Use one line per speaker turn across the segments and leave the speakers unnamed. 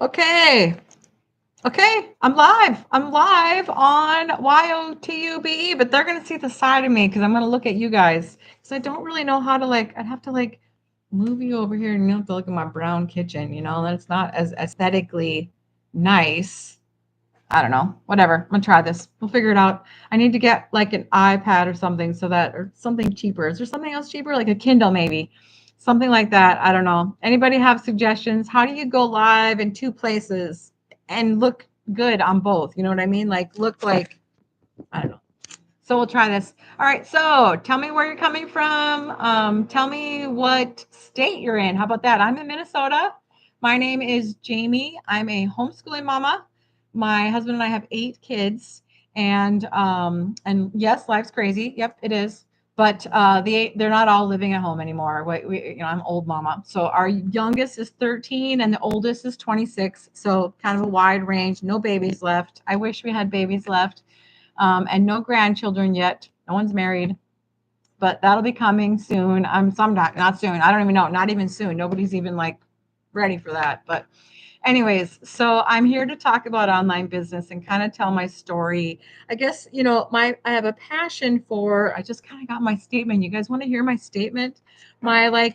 Okay. Okay. I'm live. I'm live on YOTUBE, but they're going to see the side of me because I'm going to look at you guys. So I don't really know how to I'd have to move you over here and you have to look at my brown kitchen, that's not as aesthetically nice. I don't know. Whatever. I'm going to try this. We'll figure it out. I need to get like an iPad or something or something cheaper. Is there something else cheaper? Like a Kindle maybe. Something like that. I don't know. Anybody have suggestions? How do you go live in two places and look good on both? You know what I mean? Look like, I don't know. So we'll try this. All right. So tell me where you're coming from. Tell me what state you're in. How about that? I'm in Minnesota. My name is Jamie. I'm a homeschooling mama. My husband and I have 8 kids, and yes, life's crazy. Yep, it is. But they're not all living at home anymore. I'm old mama. So our youngest is 13, and the oldest is 26. So kind of a wide range. No babies left. I wish we had babies left, and no grandchildren yet. No one's married, but that'll be coming soon. Not soon. I don't even know. Not even soon. Nobody's even ready for that. But anyways, so I'm here to talk about online business and kind of tell my story. I guess I have a passion for. I just kind of got my statement. You guys want to hear my statement? My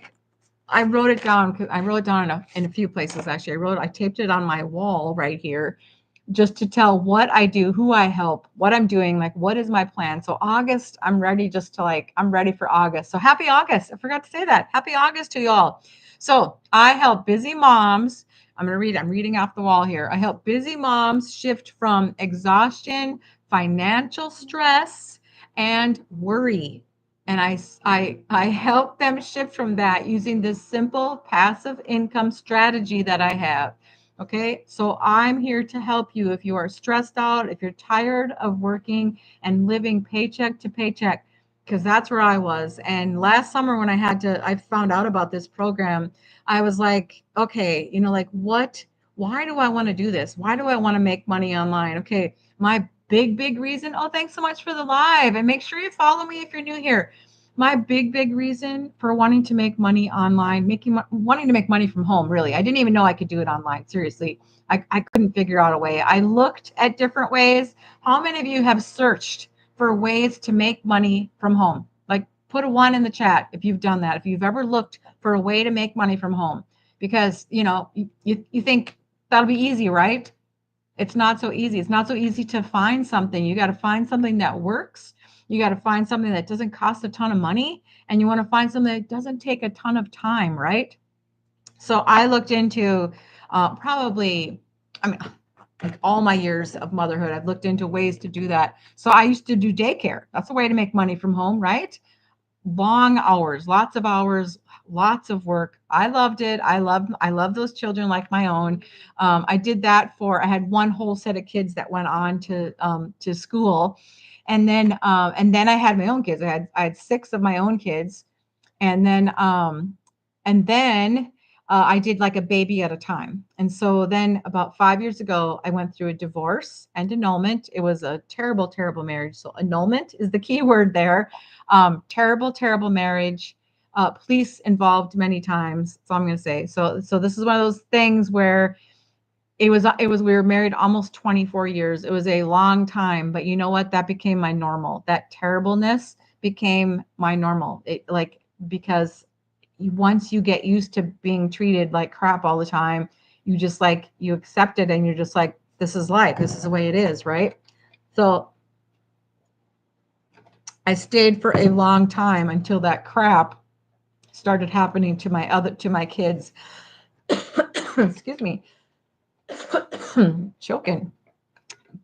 I wrote it down because I wrote it down in a few places actually. I taped it on my wall right here just to tell what I do, who I help, what I'm doing, what is my plan. So August, I'm ready I'm ready for August. So happy August. I forgot to say that. Happy August to y'all. So I help busy moms. I'm reading off the wall here. I help busy moms shift from exhaustion, financial stress, and worry. And I help them shift from that using this simple passive income strategy that I have. Okay, so I'm here to help you if you are stressed out, if you're tired of working and living paycheck to paycheck, because that's where I was. And last summer, when I found out about this program, I was like, okay, why do I want to do this? Why do I want to make money online? Okay, my big reason. Oh, thanks so much for the live. And make sure you follow me if you're new here. My big reason for wanting to make money online, wanting to make money from home, really. I didn't even know I could do it online. Seriously. I couldn't figure out a way. I looked at different ways. How many of you have searched for ways to make money from home? Put a one in the chat if you've done that. If you've ever looked for a way to make money from home, because you think that'll be easy, right? It's not so easy. It's not so easy to find something. You got to find something that works. You got to find something that doesn't cost a ton of money, and you want to find something that doesn't take a ton of time, right? So I looked into probably, I mean, like all my years of motherhood, I've looked into ways to do that. So I used to do daycare. That's a way to make money from home, right? Long hours, lots of work. I loved it. I love those children like my own. I did that I had one whole set of kids that went on to school, and then I had my own kids. I had 6 of my own kids, and then I did like a baby at a time. And so then about 5 years ago, I went through a divorce and annulment. It was a terrible marriage. So annulment is the key word there. Terrible marriage. Police involved many times. That's all I'm going to say. So this is one of those things where we were married almost 24 years. It was a long time, but you know what? That became my normal. That terribleness became my normal. Because once you get used to being treated like crap all the time, you accept it and you're just like, this is life. This is the way it is, right? So I stayed for a long time until that crap started happening to my kids. Excuse me. Choking.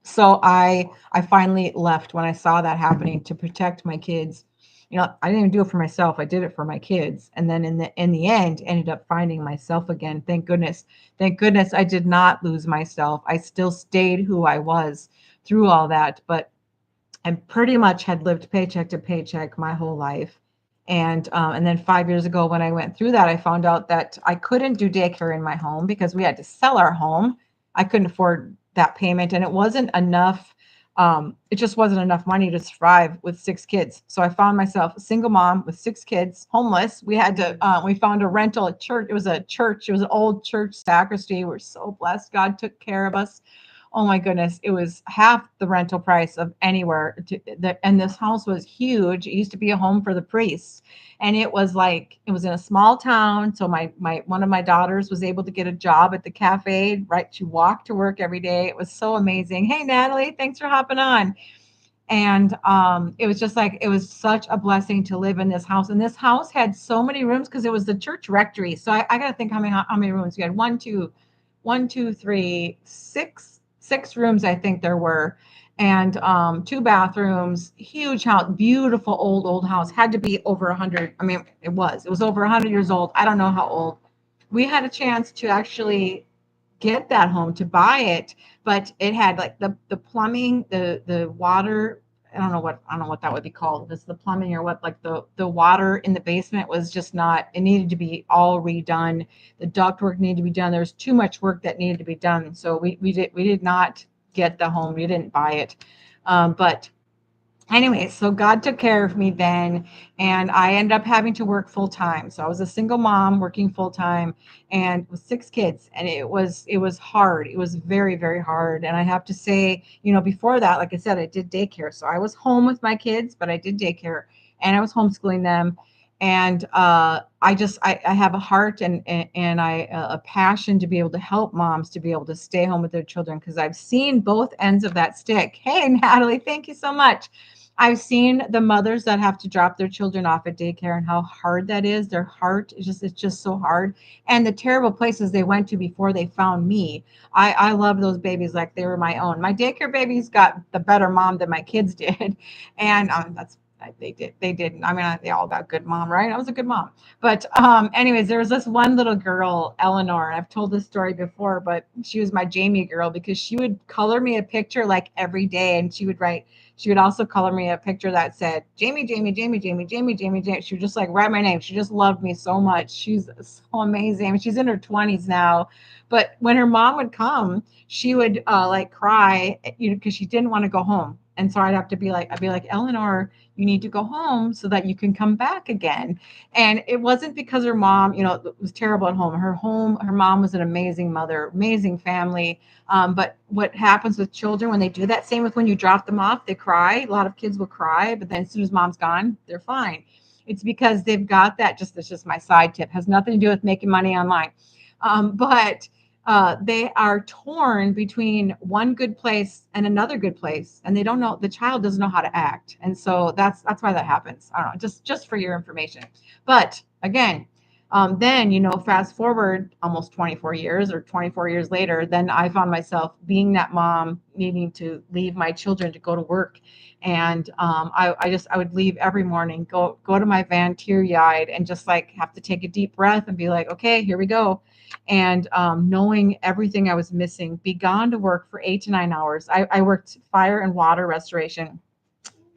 So I finally left when I saw that happening to protect my kids. I didn't even do it for myself. I did it for my kids. And then in the end ended up finding myself again. Thank goodness. Thank goodness I did not lose myself. I still stayed who I was through all that, but I pretty much had lived paycheck to paycheck my whole life. And then 5 years ago, when I went through that, I found out that I couldn't do daycare in my home because we had to sell our home. I couldn't afford that payment, and it wasn't enough. it just wasn't enough money to survive with 6 kids. So I found myself a single mom with 6 kids, homeless. We had to, we found a rental at church. It was a church. It was an old church sacristy. We're so blessed. God took care of us. Oh my goodness. It was half the rental price of anywhere. And this house was huge. It used to be a home for the priests. And it was like, it was in a small town. So one of my daughters was able to get a job at the cafe, right? She walked to work every day. It was so amazing. Hey, Natalie, thanks for hopping on. And it was just like, it was such a blessing to live in this house. And this house had so many rooms because it was the church rectory. So I got to think how many rooms we had. One, two, three, six rooms, I think there were, and 2 bathrooms, huge house, beautiful old house. Had to be over 100. I mean, it was over 100 years old. I don't know how old. We had a chance to actually get that home, to buy it, but it had like the plumbing, the water. I don't know what that would be called. If it's the plumbing or what, like the water in the basement was just not. It needed to be all redone. The ductwork needed to be done. There was too much work that needed to be done. So we did not get the home. We didn't buy it, but anyway, so God took care of me then, and I ended up having to work full time. So I was a single mom working full time and with 6 kids, and it was hard. It was very, very hard. And I have to say, before that, like I said, I did daycare. So I was home with my kids, but I did daycare and I was homeschooling them. And I have a heart and a passion to be able to help moms to be able to stay home with their children, because I've seen both ends of that stick. Hey, Natalie, thank you so much. I've seen the mothers that have to drop their children off at daycare and how hard that is. Their heart is just, it's just so hard. And the terrible places they went to before they found me. I love those babies like they were my own. My daycare babies got the better mom than my kids did. And they didn't. I mean, they all got good mom, right? I was a good mom. But anyways, there was this one little girl, Eleanor. I've told this story before, but she was my Jamie girl because she would color me a picture like every day, and she would also color me a picture that said Jamie, Jamie, Jamie, Jamie, Jamie, Jamie, Jamie. She would just like write my name. She just loved me so much. She's so amazing. I mean, she's in her 20s now. But when her mom would come, she would like cry, because she didn't want to go home. And so I'd be like, Eleanor, you need to go home so that you can come back again. And it wasn't because her mom, was terrible at home. Her mom was an amazing mother, amazing family. But what happens with children when they do that, same with when you drop them off, they cry. A lot of kids will cry, but then as soon as mom's gone, they're fine. It's because they've got that. That's just my side tip. Has nothing to do with making money online. But they are torn between one good place and another good place, and they don't know. The child doesn't know how to act, and so that's why that happens. I don't know, just for your information. But again, then fast forward almost 24 years or 24 years later, then I found myself being that mom, needing to leave my children to go to work. And I would leave every morning, go to my van teary-eyed, and just like have to take a deep breath and be like, okay, here we go. And knowing everything I was missing, be gone to work for 8 to 9 hours. I worked fire and water restoration.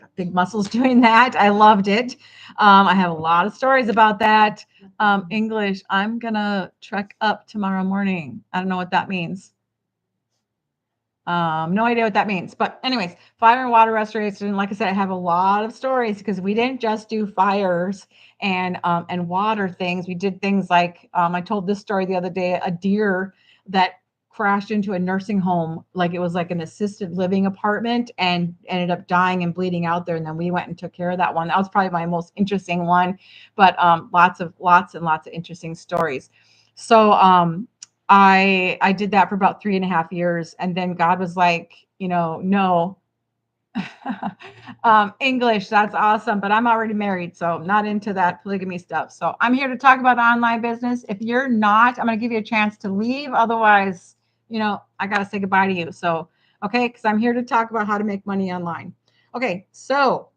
Got big muscles doing that. I loved it. I have a lot of stories about that. English, I'm gonna trek up tomorrow morning. I don't know what that means. No idea what that means. But anyways, fire and water restoration. Like I said, I have a lot of stories because we didn't just do fires and water things. We did things like I told this story the other day, a deer that crashed into a nursing home, like it was like an assisted living apartment, and ended up dying and bleeding out there. And then we went and took care of that one. That was probably my most interesting one, but lots and lots of interesting stories. So I did that for about 3.5 years, and then God was like, no, English, that's awesome, but I'm already married, so I'm not into that polygamy stuff. So I'm here to talk about online business. If you're not, I'm going to give you a chance to leave. Otherwise, I got to say goodbye to you. So, okay, because I'm here to talk about how to make money online. Okay, so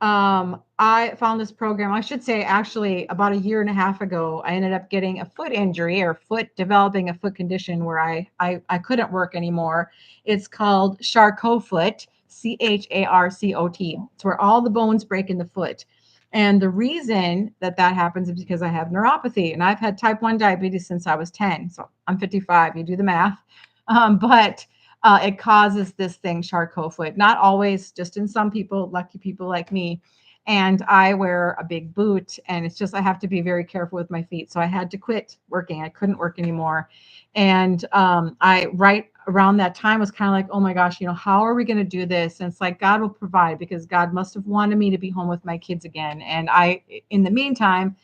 I found this program. I should say, actually, about a year and a half ago, I ended up getting a foot injury or developing a foot condition where I couldn't work anymore. It's called Charcot foot, CHARCOT. It's where all the bones break in the foot. And the reason that happens is because I have neuropathy, and I've had type 1 diabetes since I was 10. So I'm 55. You do the math. But it causes this thing, Charcot foot. Not always, just in some people, lucky people like me. And I wear a big boot, and it's just I have to be very careful with my feet. So I had to quit working. I couldn't work anymore. And I right around that time was kind of like, oh my gosh, how are we going to do this? And it's like God will provide, because God must have wanted me to be home with my kids again. And I, in the meantime,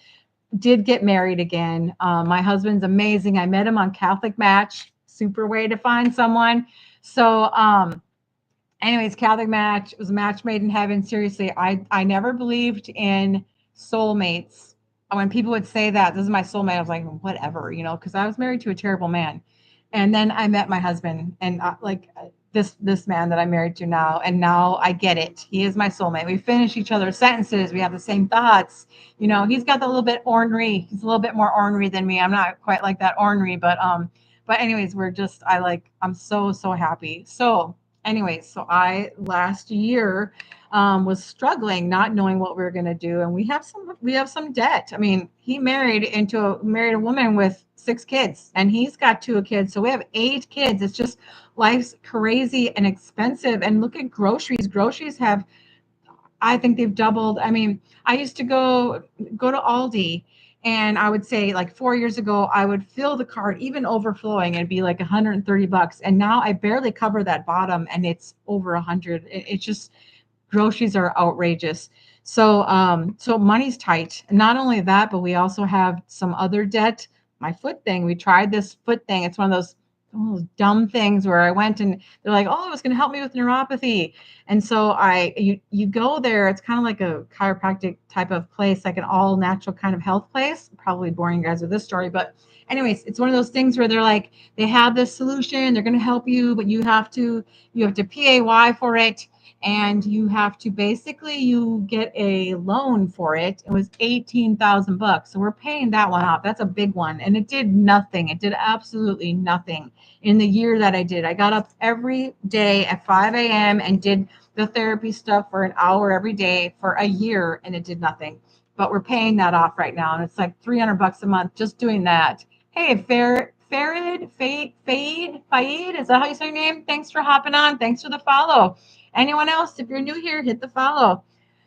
did get married again. My husband's amazing. I met him on Catholic Match. Super way to find someone. So, anyways, Catholic Match, it was a match made in heaven. Seriously, I never believed in soulmates. When people would say that this is my soulmate, I was like, whatever, because I was married to a terrible man. And then I met my husband, and like this man that I'm married to now, and now I get it. He is my soulmate. We finish each other's sentences. We have the same thoughts. He's got the little bit ornery. He's a little bit more ornery than me. I'm not quite like that ornery, but anyways, I'm so happy. So anyways, so I last year was struggling, not knowing what we were going to do, and we have some debt. I mean, he married a woman with 6 kids, and he's got 2 kids, so we have 8 kids. It's just life's crazy and expensive. And look at groceries. Groceries have, I think they've doubled. I mean, I used to go to Aldi, and I would say like 4 years ago, I would fill the cart, even overflowing, and it'd be like $130. And now I barely cover that bottom, and it's over 100. It's just groceries are outrageous. So money's tight. And not only that, but we also have some other debt. My foot thing, we tried this foot thing. It's one of those dumb things where I went, and they're like, oh, it was going to help me with neuropathy. And so you go there. It's kind of like a chiropractic type of place, like an all natural kind of health place. Probably boring you guys with this story, but anyways, it's one of those things where they're like, they have this solution, they're going to help you, but you have to pay for it, and you get a loan for it. It was $18,000. So we're paying that one off. That's a big one. And it did nothing. It did absolutely nothing in the year that I did. I got up every day at 5 a.m. and did the therapy stuff for an hour every day for a year, and it did nothing. But we're paying that off right now. And it's like $300 a month just doing that. Hey, Faid, is that how you say your name? Thanks for hopping on. Thanks for the follow. Anyone else, if you're new here, hit the follow.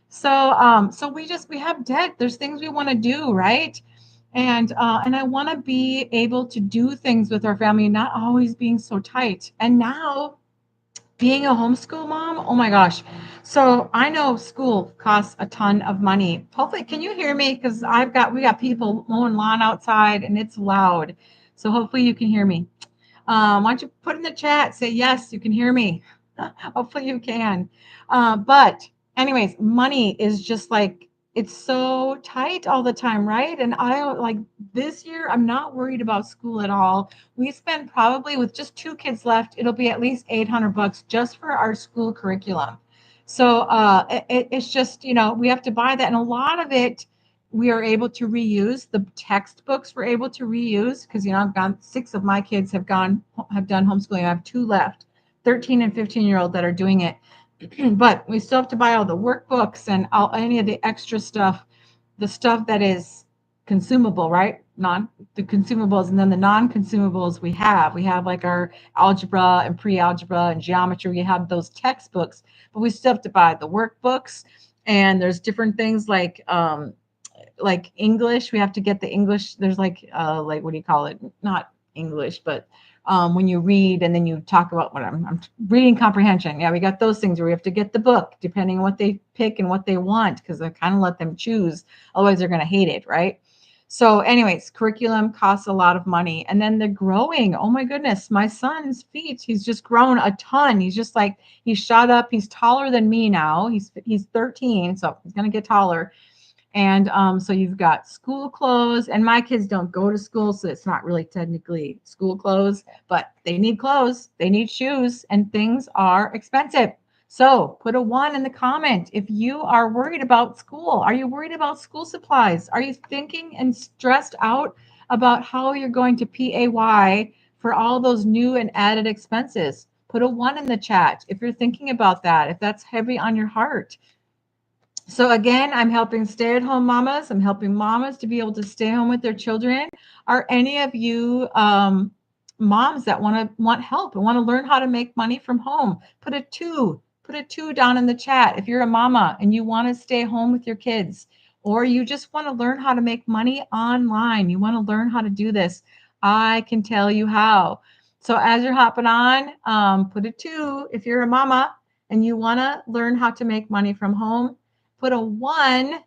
So we have debt. There's things we want to do, right? And I want to be able to do things with our family, not always being so tight. And now being a homeschool mom, oh my gosh. So I know school costs a ton of money. Hopefully, can you hear me? Because we got people mowing lawn outside, and it's loud. So hopefully you can hear me. Why don't you put in the chat, say yes, you can hear me. Hopefully you can. But anyways, money is just like, it's so tight all the time, right? And I like this year, I'm not worried about school at all. We spend probably, with just 2 kids left, it'll be at least $800 just for our school curriculum. So it's just, we have to buy that. And a lot of it, we are able to reuse. The textbooks we're able to reuse, because, I've gone, 6 of my kids have done homeschooling. I have 2 left, 13 and 15-year-old, that are doing it. But we still have to buy all the workbooks and any of the extra stuff, the stuff that is consumable, right? The consumables, and then the non-consumables we have like our algebra and pre-algebra and geometry. We have those textbooks, but we still have to buy the workbooks. And there's different things like English. We have to get the English. There's like what do you call it? Not English, but when you read and then you talk about what I'm reading comprehension. Yeah, we got those things where we have to get the book depending on what they pick and what they want, because I kind of let them choose. Otherwise, they're going to hate it, right? So anyways, curriculum costs a lot of money. And then the growing. Oh my goodness, my son's feet, he's just grown a ton. He's just like, he's shot up. He's taller than me now. He's 13, so he's going to get taller. And so you've got school clothes, and my kids don't go to school, so it's not really technically school clothes, but they need clothes, they need shoes, and things are expensive. So put a 1 in the comment if you are worried about school. Are you worried about school supplies? Are you thinking and stressed out about how you're going to pay for all those new and added expenses? Put a 1 in the chat if you're thinking about that, if that's heavy on your heart. So again, I'm helping stay-at-home mamas. I'm helping mamas to be able to stay home with their children. Are any of you moms that want help and want to learn how to make money from home. Put a two down in the chat if you're a mama and you want to stay home with your kids, or you just want to learn how to make money online. You want to learn how to do this. I can tell you how. So as you're hopping on, put a two if you're a mama and you want to learn how to make money from home. Put a one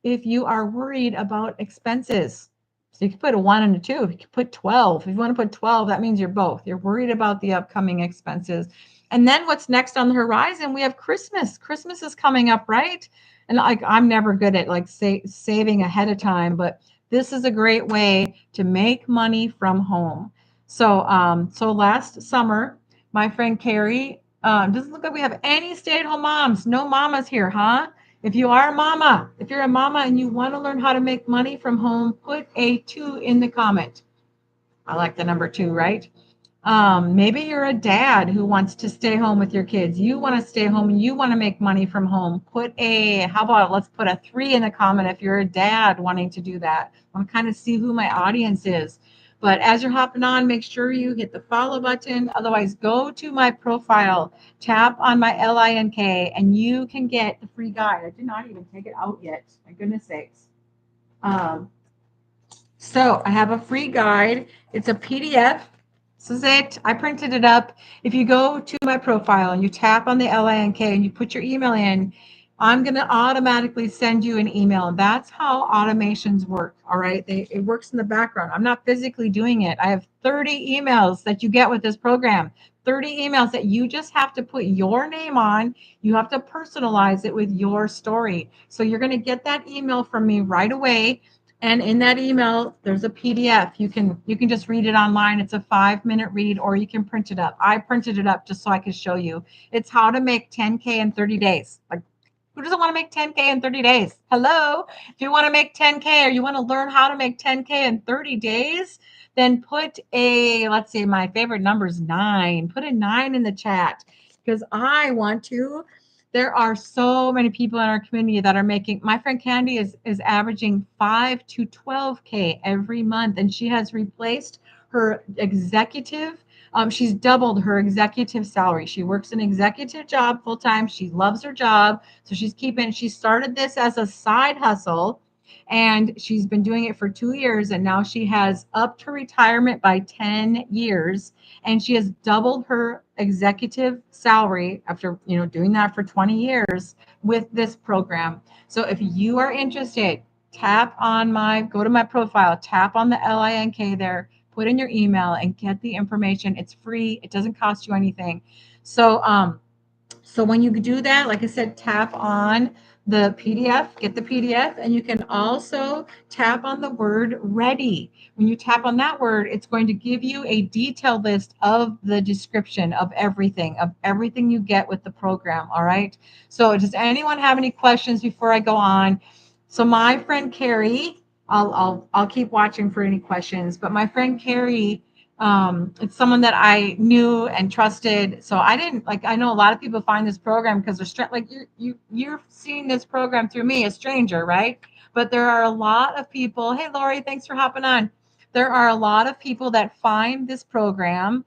if you are worried about expenses. So you can put a one and a two. You can put 12. If you want to put 12, that means you're both. You're worried about the upcoming expenses. And then what's next on the horizon? We have Christmas. Christmas is coming up, right? And like I'm never good at like saving ahead of time, but this is a great way to make money from home. So last summer, my friend Carrie, doesn't look like we have any stay-at-home moms. No mamas here, huh? If you are a mama, if you're a mama and you want to learn how to make money from home, put a two in the comment. I like the number two, right? Maybe you're a dad who wants to stay home with your kids. You want to stay home and you want to make money from home. How about let's put a three in the comment if you're a dad wanting to do that. I want to kind of see who my audience is. But as you're hopping on, make sure you hit the follow button. Otherwise, go to my profile, tap on my LINK, and you can get the free guide. I did not even take it out yet. My goodness sakes. So I have a free guide. It's a PDF. This is it. I printed it up. If you go to my profile and you tap on the LINK and you put your email in, I'm going to automatically send you an email. That's how automations work. All right. It works in the background. I'm not physically doing it. I have 30 emails that you get with this program. 30 emails that you just have to put your name on. You have to personalize it with your story. So you're going to get that email from me right away. And in that email, there's a PDF. You can just read it online. It's a 5-minute read, or you can print it up. I printed it up just so I could show you. It's how to make 10K in 30 days. Like, who doesn't want to make 10K in 30 days? Hello? If you want to make 10K or you want to learn how to make 10K in 30 days, then put let's see, my favorite number is 9. Put a 9 in the chat because I want to. There are so many people in our community that are making. My friend Candy is averaging 5 to 12K every month, and she has replaced her executive. She's doubled her executive salary. She works an executive job full time. She loves her job, so she started this as a side hustle, and she's been doing it for 2 years, and now she has upped her retirement by 10 years, and she has doubled her executive salary after doing that for 20 years with this program. So if you are interested, go to my profile, tap on the LINK there, put in your email and get the information. It's free. It doesn't cost you anything. So when you do that, like I said, tap on the PDF, get the PDF, and you can also tap on the word ready. When you tap on that word, it's going to give you a detailed list of the description of everything you get with the program. All right. So does anyone have any questions before I go on? So my friend Carrie, I'll keep watching for any questions, but my friend Carrie, it's someone that I knew and trusted. So I know a lot of people find this program because they're like you're seeing this program through me, a stranger, right? But there are a lot of people. Hey, Lori, thanks for hopping on. There are a lot of people that find this program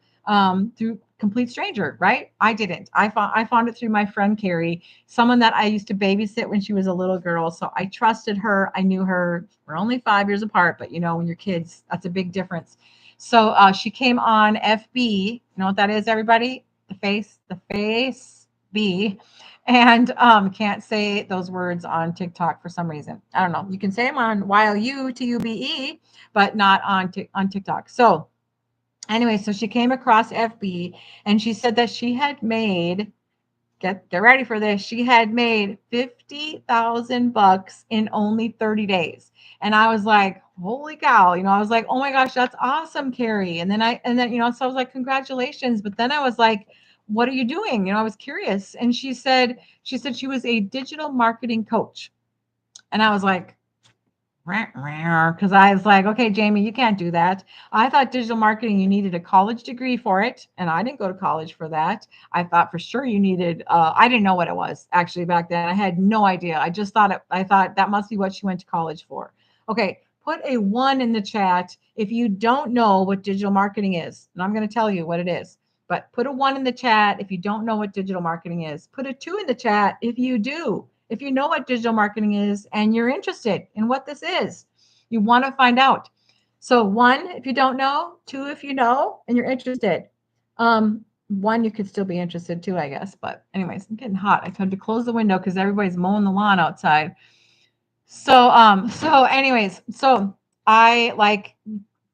through complete stranger, right? I didn't. I found it through my friend Carrie, someone that I used to babysit when she was a little girl. So I trusted her. I knew her. We're only 5 years apart, but when you're kids, that's a big difference. So she came on FB. You know what that is, everybody? The face B. And can't say those words on TikTok for some reason. I don't know. You can say them on YOUTUBE, but not on TikTok. So anyway, so she came across FB and she said that she had made, get ready for this, she had made $50,000 in only 30 days. And I was like, holy cow, I was like, oh my gosh, that's awesome, Carrie. And then so I was like, congratulations. But then I was like, what are you doing? I was curious. And she said she was a digital marketing coach. And I was like, because I was like, okay, Jamie, you can't do that. I thought digital marketing, you needed a college degree for it. And I didn't go to college for that. I thought for sure you needed, I didn't know what it was actually back then. I had no idea. I thought that must be what she went to college for. Okay. put a 1 in the chat if you don't know what digital marketing is. And I'm going to tell you what it is. But put a 1 in the chat if you don't know what digital marketing is. Put a 2 in the chat if you do. If you know what digital marketing is and you're interested in what this is, you want to find out. So 1 if you don't know, 2 if you know and you're interested. 1 you could still be interested too, I guess. But anyways, I'm getting hot. I had to close the window because everybody's mowing the lawn outside. So anyways, so I like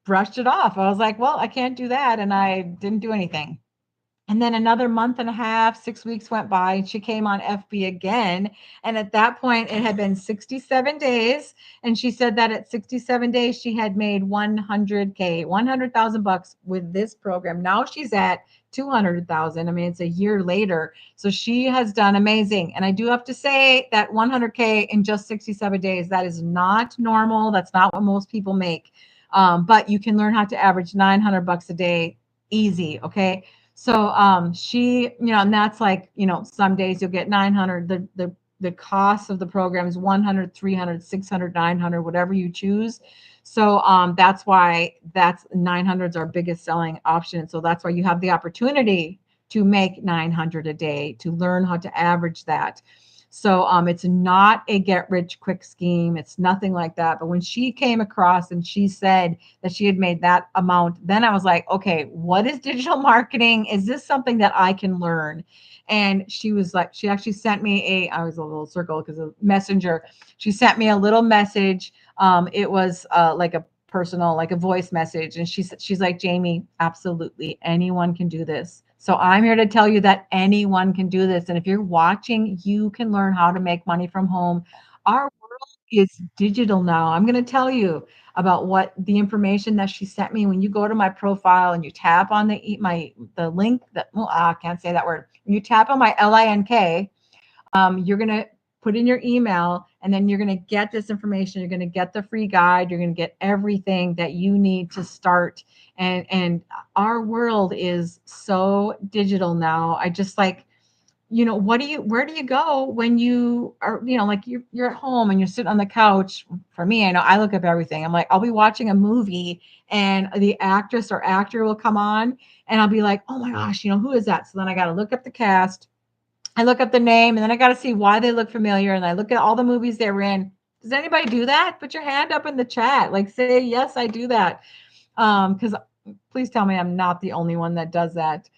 brushed it off. I was like, well, I can't do that. And I didn't do anything. And then another month and a half, 6 weeks went by, and she came on FB again. And at that point, it had been 67 days. And she said that at 67 days, she had made 100K, 100,000 bucks with this program. Now she's at 200,000. I mean, it's a year later. So she has done amazing. And I do have to say that 100K in just 67 days, that is not normal. That's not what most people make. But you can learn how to average 900 bucks a day easy. Okay. So she, and that's like, some days you'll get 900. The cost of the program is 100, 300, 600, 900, whatever you choose. So that's why that's 900 is our biggest selling option. So that's why you have the opportunity to make 900 a day, to learn how to average that. So it's not a get rich quick scheme. It's nothing like that. But when she came across and she said that she had made that amount, then I was like, okay, what is digital marketing? Is this something that I can learn? And she was like, she actually sent me I was a little circle because of Messenger. She sent me a little message. It was like a personal, like a voice message. And she's like, Jamie, absolutely anyone can do this. So I'm here to tell you that anyone can do this. And if you're watching, you can learn how to make money from home. Our world is digital now. I'm going to tell you about what the information that she sent me. When you go to my profile and you tap on the link that, well, I can't say that word. When you tap on my LINK, you're going to put in your email, and then you're going to get this information. You're going to get the free guide. You're going to get everything that you need to start. And our world is so digital now. I just like, where do you go when you are, like you're at home and you're sitting on the couch? For me, I know I look up everything. I'm like, I'll be watching a movie and the actress or actor will come on and I'll be like, oh my gosh, who is that? So then I got to look up the cast. I look up the name and then I got to see why they look familiar. And I look at all the movies they were in. Does anybody do that? Put your hand up in the chat. Like say, yes, I do that. Because please tell me I'm not the only one that does that.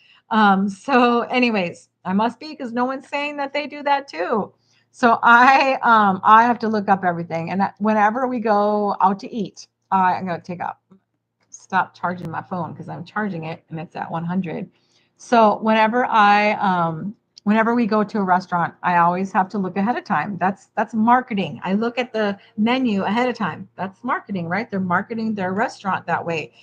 So anyways, I must be, because no one's saying that they do that too. So I have to look up everything. And whenever we go out to eat, I'm going to stop charging my phone because I'm charging it and it's at 100. So whenever we go to a restaurant, I always have to look ahead of time. That's marketing. I look at the menu ahead of time. That's marketing, right? They're marketing their restaurant that way.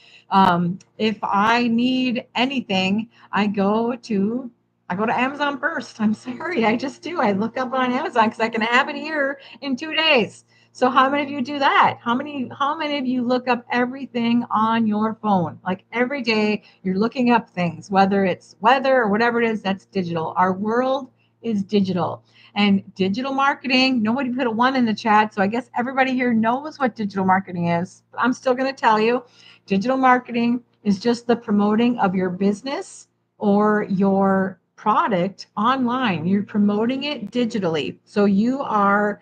If I need anything, I go to Amazon first. I'm sorry, I just do. I look up on Amazon because I can have it here in 2 days. So how many of you do that? How many of you look up everything on your phone? Like every day you're looking up things, whether it's weather or whatever it is, that's digital. Our world is digital. And digital marketing, nobody put a 1 in the chat. So I guess everybody here knows what digital marketing is. But I'm still going to tell you, digital marketing is just the promoting of your business or your product online. You're promoting it digitally. So you are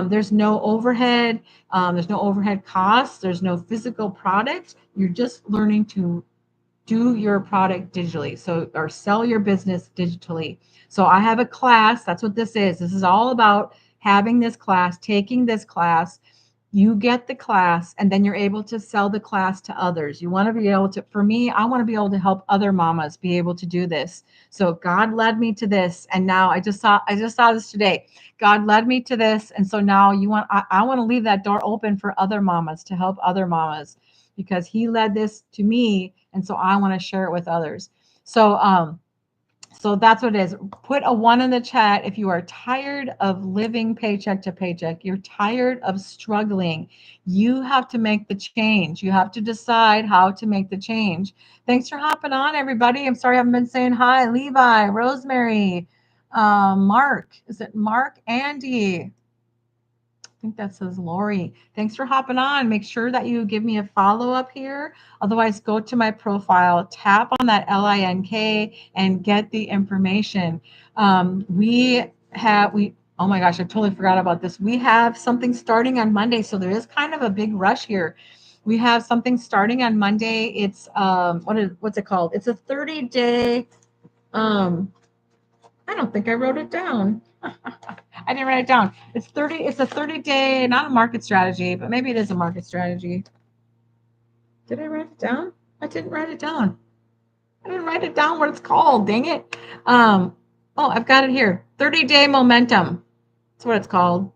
there's no overhead. There's no overhead costs. There's no physical product. You're just learning to do your product digitally. So, or sell your business digitally. So I have a class. That's what this is. This is all about having this class, taking this class. You get the class and then you're able to sell the class to others. You want to be able to, for me, I want to be able to help other mamas be able to do this. So God led me to this. And now I just saw this today. God led me to this. And so now I want to leave that door open for other mamas, to help other mamas, because he led this to me. And so I want to share it with others. So that's what it is. Put a 1 in the chat if you are tired of living paycheck to paycheck. You're tired of struggling. You have to make the change. You have to decide how to make the change. Thanks for hopping on, everybody. I'm sorry I haven't been saying hi. Levi, Rosemary, Mark. Is it Mark? Andy. think that says Lori. Thanks for hopping on. Make sure that you give me a follow up here. Otherwise, go to my profile, tap on that LINK, and get the information. We oh my gosh, I totally forgot about this. We have something starting on Monday, so there is kind of a big rush here. We have something starting on Monday. It's what's it called? It's a 30-day. Um, I don't think I wrote it down. I didn't write it down. It's a 30-day, not a market strategy, but maybe it is a market strategy. Did I write it down? I didn't write it down. I didn't write it down what it's called. Dang it. Oh, I've got it here. 30-day momentum. That's what it's called.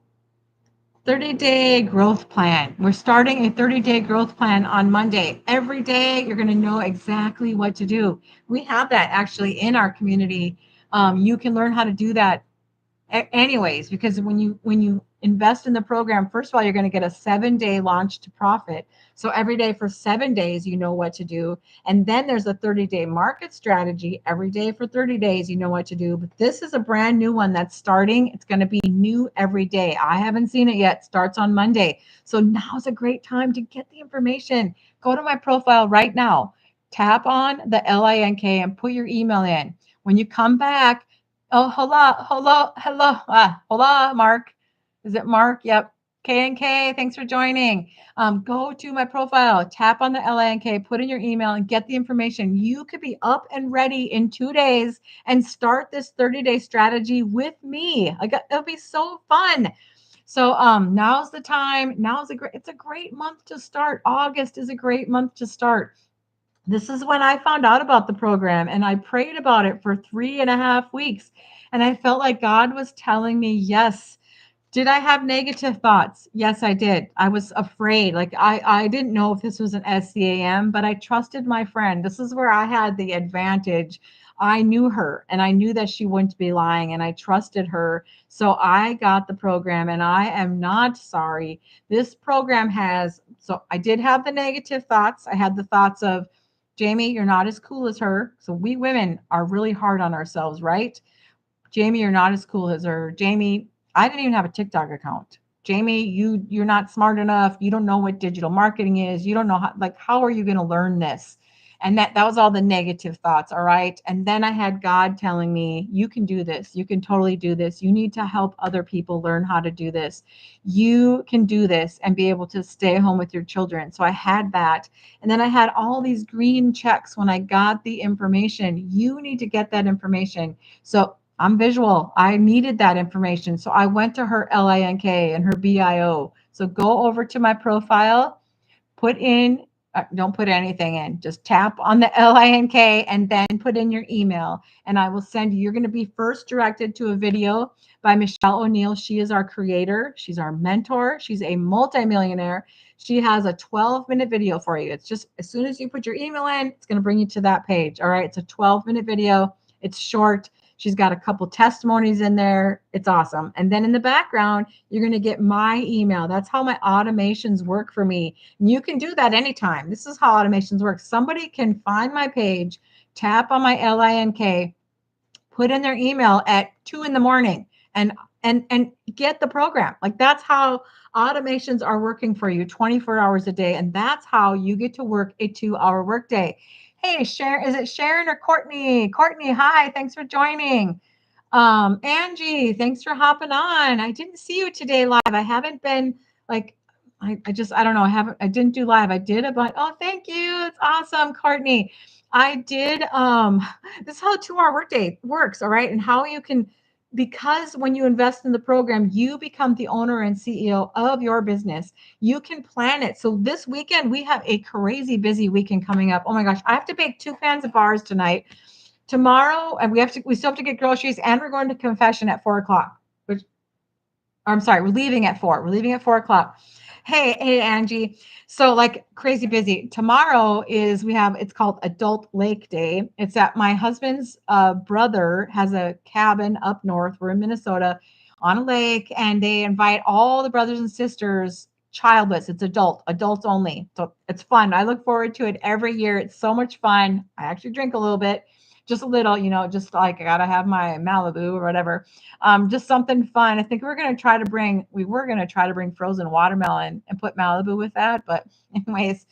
30-day growth plan. We're starting a 30-day growth plan on Monday. Every day, you're going to know exactly what to do. We have that actually in our community. You can learn how to do that anyways, because when you invest in the program, first of all, you're going to get a 7-day launch to profit. So every day for 7 days, you know what to do. And then there's a 30-day market strategy. Every day for 30 days, you know what to do. But this is a brand new one that's starting. It's going to be new every day. I haven't seen it yet. Starts on Monday. So now's a great time to get the information. Go to my profile right now. Tap on the LINK and put your email in. When you come back, oh, hello. Hola, Mark. Is it Mark? Yep. K and K, thanks for joining. Go to my profile, tap on the LINK, put in your email, and get the information. You could be up and ready in 2 days and start this 30-day strategy with me. It'll be so fun. So now's the time. It's a great month to start. August is a great month to start. This is when I found out about the program and I prayed about it for 3.5 weeks. And I felt like God was telling me, yes. Did I have negative thoughts? Yes, I did. I was afraid. Like I didn't know if this was an SCAM, but I trusted my friend. This is where I had the advantage. I knew her and I knew that she wouldn't be lying and I trusted her. So I got the program and I am not sorry. This program so I did have the negative thoughts. I had the thoughts of, Jamie, you're not as cool as her. So we women are really hard on ourselves, right? Jamie, you're not as cool as her. Jamie, I didn't even have a TikTok account. Jamie, you're not smart enough. You don't know what digital marketing is. You don't know how are you going to learn this? And that was all the negative thoughts, all right? And then I had God telling me, you can do this. You can totally do this. You need to help other people learn how to do this. You can do this and be able to stay home with your children. So I had that. And then I had all these green checks when I got the information. You need to get that information. So I'm visual. I needed that information. So I went to her LINK and her BIO. So go over to my profile, put in, don't put anything in, just tap on the LINK and then put in your email. And I will send you, you're going to be first directed to a video by Michelle O'Neill. She is our creator. She's our mentor. She's a multimillionaire. She has a 12-minute video for you. It's just as soon as you put your email in, it's going to bring you to that page. All right. It's a 12-minute video. It's short. She's got a couple testimonies in there. It's awesome. And then in the background, you're going to get my email. That's how my automations work for me. And you can do that anytime. This is how automations work. Somebody can find my page, tap on my LINK, put in their email at 2 in the morning and get the program. Like that's how automations are working for you 24 hours a day. And that's how you get to work a 2-hour workday. Hey, Sharon, is it Sharon or Courtney? Courtney, hi, thanks for joining. Angie, thanks for hopping on. I didn't see you today live. I haven't been like, I don't know. I didn't do live. I did about, oh, thank you. It's awesome, Courtney. I did, this is how a 2-hour workday works. All right. And how you can, because when you invest in the program, you become the owner and CEO of your business. You can plan it. So this weekend, we have a crazy busy weekend coming up. Oh my gosh. I have to bake 2 pans of bars tonight. Tomorrow, and we still have to get groceries, and we're going to confession at 4 o'clock. Which, I'm sorry, we're leaving at 4. We're leaving at 4 o'clock. Hey, Angie. So like crazy busy. Tomorrow it's called Adult Lake Day. It's at my husband's brother has a cabin up north. We're in Minnesota on a lake, and they invite all the brothers and sisters, childless. It's adults only. So it's fun. I look forward to it every year. It's so much fun. I actually drink a little bit. just a little, just like I gotta have my Malibu or whatever. Just something fun. I think we were gonna try to bring frozen watermelon and put Malibu with that, but anyways,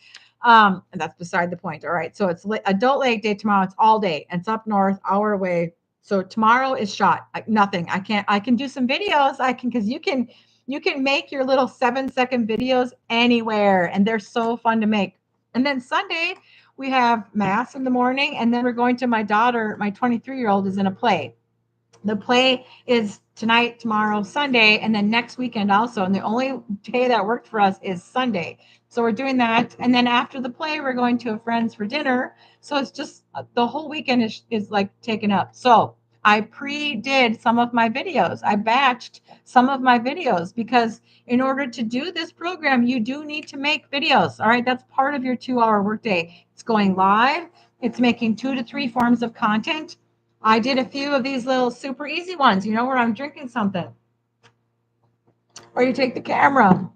that's beside the point. All right, so it's adult lake day tomorrow. It's all day, and it's up north, hour away. So tomorrow is shot. Nothing. I can't. I can do some videos. I can because you can make your little 7-second videos anywhere, and they're so fun to make. And then Sunday, we have mass in the morning, and then we're going to my daughter, my 23-year-old, is in a play. The play is tonight, tomorrow, Sunday, and then next weekend also. And the only day that worked for us is Sunday. So we're doing that. And then after the play, we're going to a friend's for dinner. So it's just the whole weekend is like taken up. So I pre-did some of my videos. I batched some of my videos because in order to do this program, you do need to make videos. All right. That's part of your 2-hour workday. It's going live. It's making 2 to 3 forms of content. I did a few of these little super easy ones, where I'm drinking something. Or you take the camera,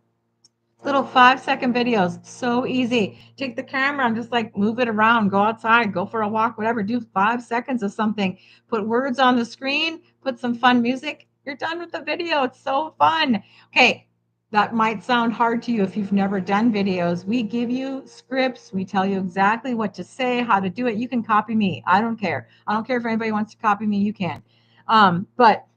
little 5-second videos. So easy. Take the camera and just like move it around, go outside, go for a walk, whatever. Do 5 seconds of something. Put words on the screen, put some fun music. You're done with the video. It's so fun. Okay. That might sound hard to you if you've never done videos. We give you scripts. We tell you exactly what to say, how to do it. You can copy me. I don't care. I don't care if anybody wants to copy me. You can. But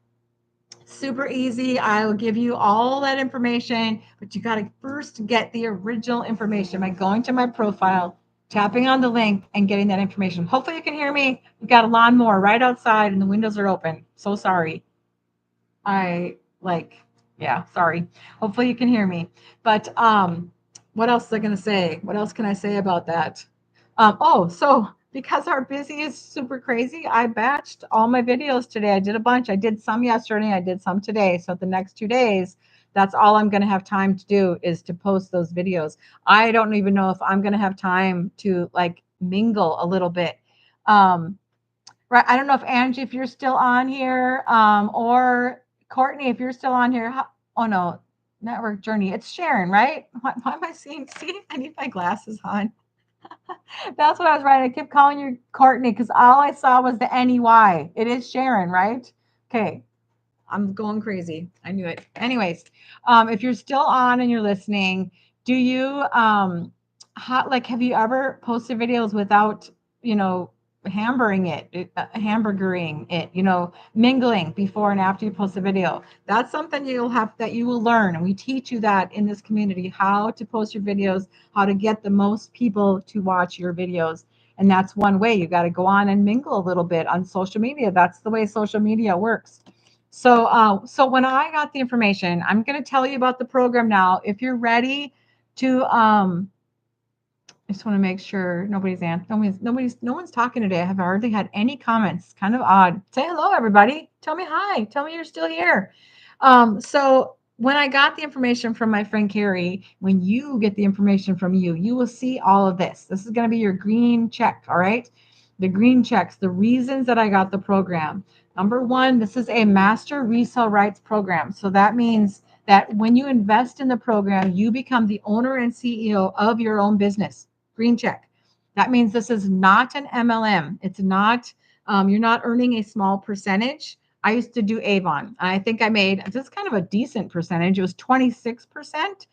super easy. I will give you all that information, but you got to first get the original information by going to my profile, tapping on the link, and getting that information. Hopefully, you can hear me. We got a lawnmower right outside, and the windows are open. So sorry. I like, yeah, sorry. Hopefully you can hear me. But what else was I going to say? What else can I say about that? So because our busy is super crazy, I batched all my videos today. I did a bunch. I did some yesterday. I did some today. So the next 2 days, that's all I'm going to have time to do is to post those videos. I don't even know if I'm going to have time to like mingle a little bit. Right. I don't know if Angie, if you're still on here, or Courtney, if you're still on here. Oh no, Network Journey. It's Sharon, right? Why am I seeing? See, I need my glasses on. That's what I was writing. I kept calling you Courtney because all I saw was the NEY. It is Sharon, right? Okay. I'm going crazy. I knew it. Anyways, if you're still on and you're listening, do you have you ever posted videos without, hamburgering it, mingling before and after you post a video? That's something that you will learn. And we teach you that in this community, how to post your videos, how to get the most people to watch your videos. And that's one way. You got to go on and mingle a little bit on social media. That's the way social media works. So when I got the information, I'm going to tell you about the program now. If you're ready to, I just want to make sure no one's talking today. I have hardly had any comments. Kind of odd. Say hello, everybody. Tell me hi. Tell me you're still here. So when I got the information from my friend Carrie, when you get the information from you will see all of this. This is going to be your green check. All right. The green checks, the reasons that I got the program. Number one, this is a master resale rights program. So that means that when you invest in the program, you become the owner and CEO of your own business. Green check. That means this is not an MLM. It's not, you're not earning a small percentage. I used to do Avon. I think I made just kind of a decent percentage. It was 26%,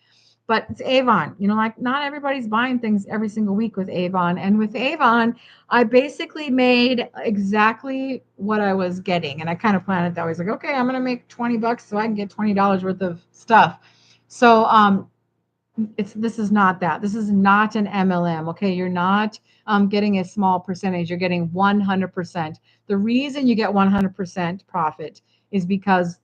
but it's Avon. Like not everybody's buying things every single week with Avon. And with Avon, I basically made exactly what I was getting. And I kind of planned it that way. I was like, okay, I'm going to make $20 so I can get $20 worth of stuff. So, this is not that. This is not an MLM. Okay, you're not getting a small percentage. You're getting 100%. The reason you get 100% profit is because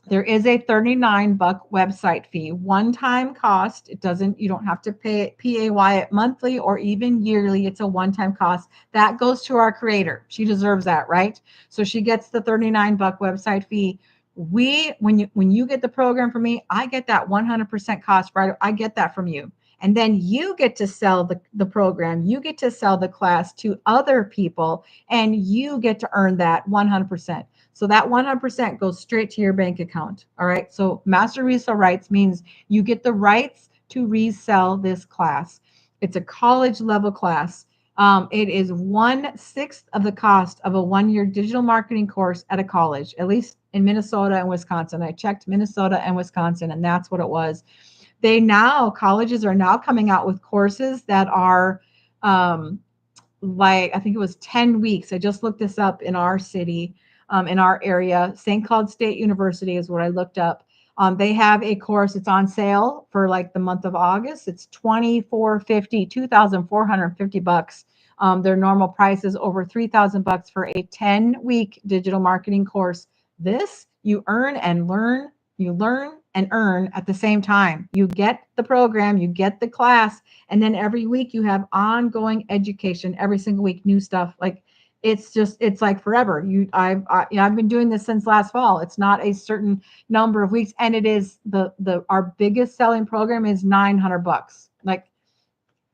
there is a $39 website fee, one-time cost. You don't have to pay PAY it monthly or even yearly. It's a one-time cost that goes to our creator. She deserves that, right? So she gets the $39 website fee. When you get the program from me, I get that 100% cost, right? I get that from you. And then you get to sell the program. You get to sell the class to other people, and you get to earn that 100%. So that 100% goes straight to your bank account. All right. So master resale rights means you get the rights to resell this class. It's a college level class. It is 1/6 of the cost of a 1-year digital marketing course at a college, at least in Minnesota and Wisconsin. I checked Minnesota and Wisconsin, and that's what it was. Colleges are now coming out with courses that are um, like, I think it was 10 weeks. I just looked this up in our city, in our area. St. Cloud State University is what I looked up. They have a course, it's on sale for like the month of August. It's 2450, 2,450 bucks. Their normal price is over 3,000 bucks for a 10-week digital marketing course. This you earn and learn, you learn and earn at the same time. You get the program, you get the class, and then every week you have ongoing education. Every single week, new stuff. Like it's like forever. I've been doing this since last fall. It's not a certain number of weeks, and it is the our biggest selling program is 900 bucks. Like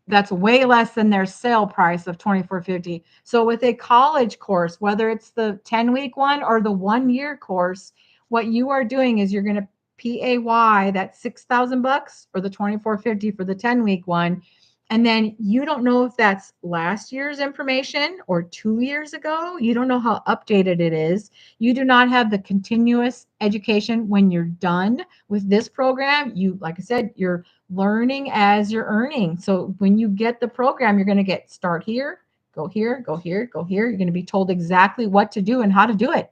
that's way less than their sale price of 2450. So with a college course, whether it's the 10-week one or the 1-year course, what you are doing is you're going to pay that 6,000 bucks or the 2450 for the 10-week one. And then you don't know if that's last year's information or 2 years ago. You don't know how updated it is. You do not have the continuous education when you're done with this program. You, like I said, you're learning as you're earning. So when you get the program, you're going to get start here, go here, go here, go here. You're going to be told exactly what to do and how to do it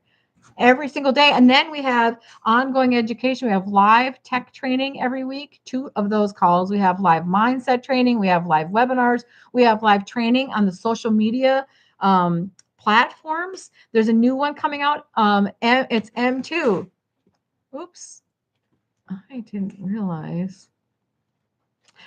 every single day. And then we have ongoing education. We have live tech training every week, 2 of those calls. We have live mindset training. We have live webinars. We have live training on the social media platforms. There's a new one coming out. It's M2. Oops. I didn't realize.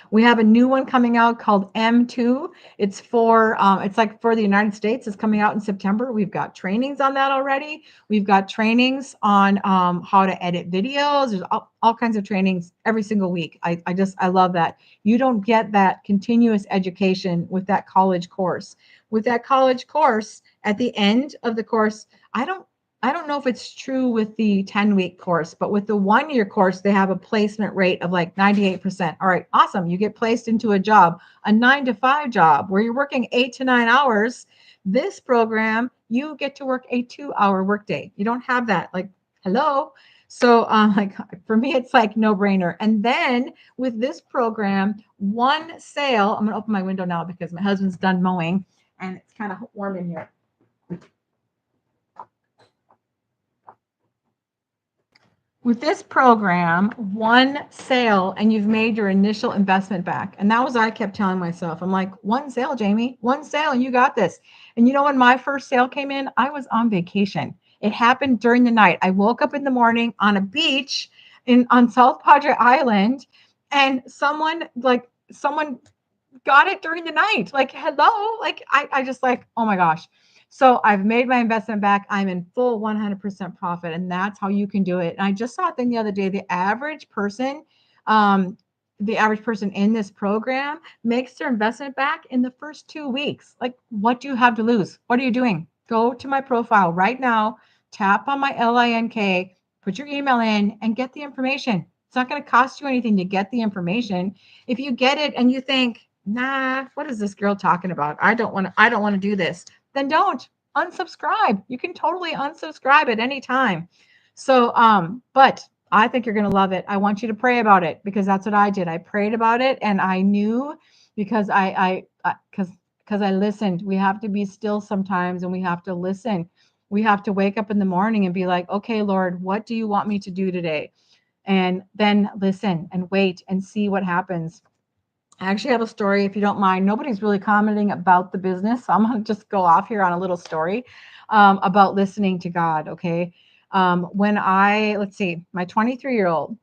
We have a new one coming out called M2. It's for it's like for the United States. It's coming out in September. We've got trainings on that already. We've got trainings on how to edit videos. There's all kinds of trainings every single week. I love that. You don't get that continuous education with that college course. With that college course, at the end of the course, I don't know if it's true with the 10-week course, but with the 1-year course, they have a placement rate of like 98%. All right, awesome. You get placed into a job, a 9 to 5 job where you're working 8 to 9 hours. This program, you get to work a 2-hour workday. You don't have that. Like, hello. So, like for me, it's like no brainer. And then with this program, one sale, I'm going to open my window now because my husband's done mowing and it's kind of warm in here. With this program, one sale and you've made your initial investment back. And that was what I kept telling myself. I'm like, one sale, Jamie, one sale, and you got this. And you know, when my first sale came in, I was on vacation. It happened during the night. I woke up in the morning on a beach on South Padre Island, and someone got it during the night. Like, hello. Like I just like, oh my gosh. So I've made my investment back. I'm in full 100% profit, and that's how you can do it. And I just saw a thing the other day. Um, the average person in this program makes their investment back in the first 2 weeks. Like, what do you have to lose? What are you doing? Go to my profile right now, tap on my LINK, put your email in, and get the information. It's not going to cost you anything to get the information. If you get it and you think, nah, what is this girl talking about? I don't want to do this. Then don't unsubscribe. You can totally unsubscribe at any time. So, but I think you're going to love it. I want you to pray about it because that's what I did. I prayed about it and I knew because because I listened. We have to be still sometimes and we have to listen. We have to wake up in the morning and be like, okay, Lord, what do you want me to do today? And then listen and wait and see what happens. I actually have a story, if you don't mind. Nobody's really commenting about the business, so I'm going to just go off here on a little story about listening to God. Okay, let's see, my 23-year-old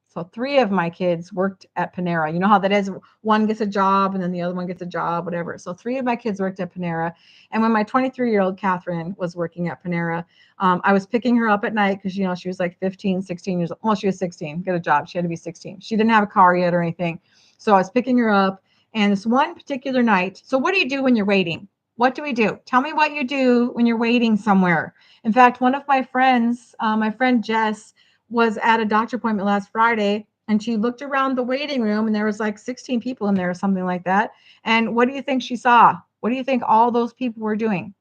so 3 of my kids worked at Panera. You know how that is. One gets a job and then the other one gets a job, whatever. So 3 of my kids worked at Panera. And when my 23-year-old Catherine was working at Panera, I was picking her up at night because, she was like 15, 16 years old. Well, she was 16, get a job. She had to be 16. She didn't have a car yet or anything. So I was picking her up. And this one particular night, so what do you do when you're waiting? What do we do? Tell me what you do when you're waiting somewhere. In fact, one of my friends, my friend Jess, was at a doctor appointment last Friday And she looked around the waiting room and there was like 16 people in there or something like that. And what do you think she saw? What do you think all those people were doing?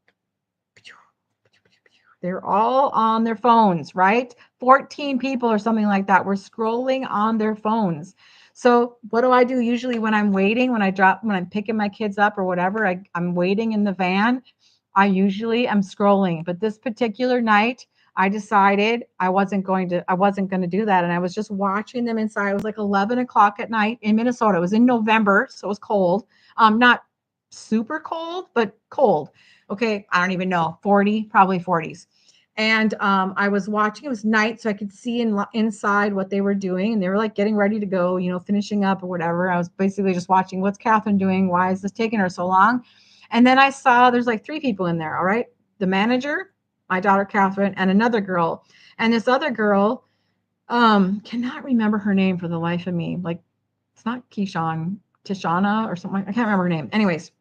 They're all on their phones, right? 14 people or something like that were scrolling on their phones. So what do I do usually when I'm waiting, when I'm picking my kids up or whatever, I'm waiting in the van. I usually am scrolling, but this particular night I decided I wasn't going to do that. And I was just watching them inside. It was like 11 o'clock at night in Minnesota. It was in November. So it was cold. Not super cold, but cold. Okay. I don't even know, 40, probably 40s. And I was watching, it was night, so I could see inside what they were doing. And they were like getting ready to go, finishing up or whatever. I was basically just watching, what's Catherine doing? Why is this taking her so long? And then I saw there's like three people in there. All right. The manager, my daughter Catherine, and another girl. And this other girl, cannot remember her name for the life of me. Like, it's not Keyshawn, Tishana or something. I can't remember her name. Anyways,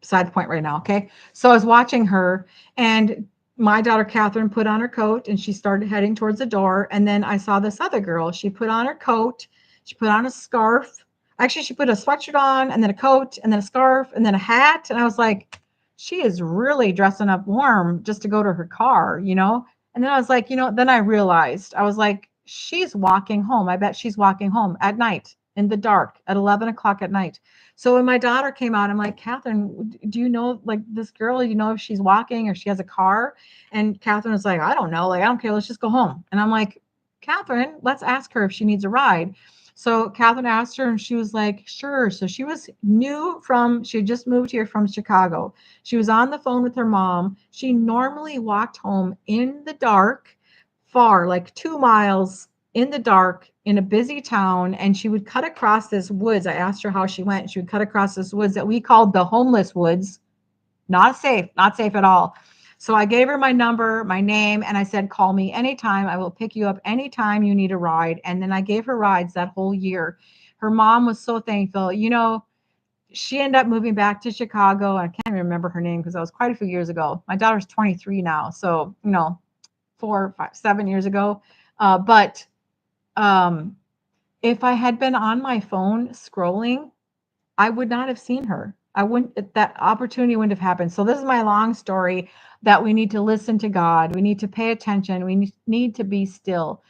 beside the point right now. Okay. So I was watching her, and my daughter Catherine put on her coat and she started heading towards the door. And then I saw this other girl. She put on her coat, she put on a scarf. Actually, she put a sweatshirt on and then a coat and then a scarf and then a hat. And I was like, she is really dressing up warm just to go to her car. And then I was like, then I realized, I was like, she's walking home. I bet she's walking home at night in the dark at 11 o'clock at night. So when my daughter came out, I'm like, Catherine, do you know like this girl? You know if she's walking or she has a car? And Catherine was like, I don't know. Like, I don't care. Let's just go home. And I'm like, Catherine, let's ask her if she needs a ride. So Catherine asked her and she was like, sure. So she had just moved here from Chicago. She was on the phone with her mom. She normally walked home in the dark, far, like 2 miles in the dark in a busy town, and she would cut across this woods. I asked her how she went. She would cut across this woods that we called the homeless woods. Not safe at all. So I gave her my number, my name, and I said, call me anytime. I will pick you up anytime you need a ride. And then I gave her rides that whole year. Her mom was so thankful. She ended up moving back to Chicago. I can't even remember her name because that was quite a few years ago. My daughter's 23 now. So, 4, 5, 7 years ago. But um, if I had been on my phone scrolling, I would not have seen her. That opportunity wouldn't have happened. So this is my long story that we need to listen to God. We need to pay attention. We need to be still.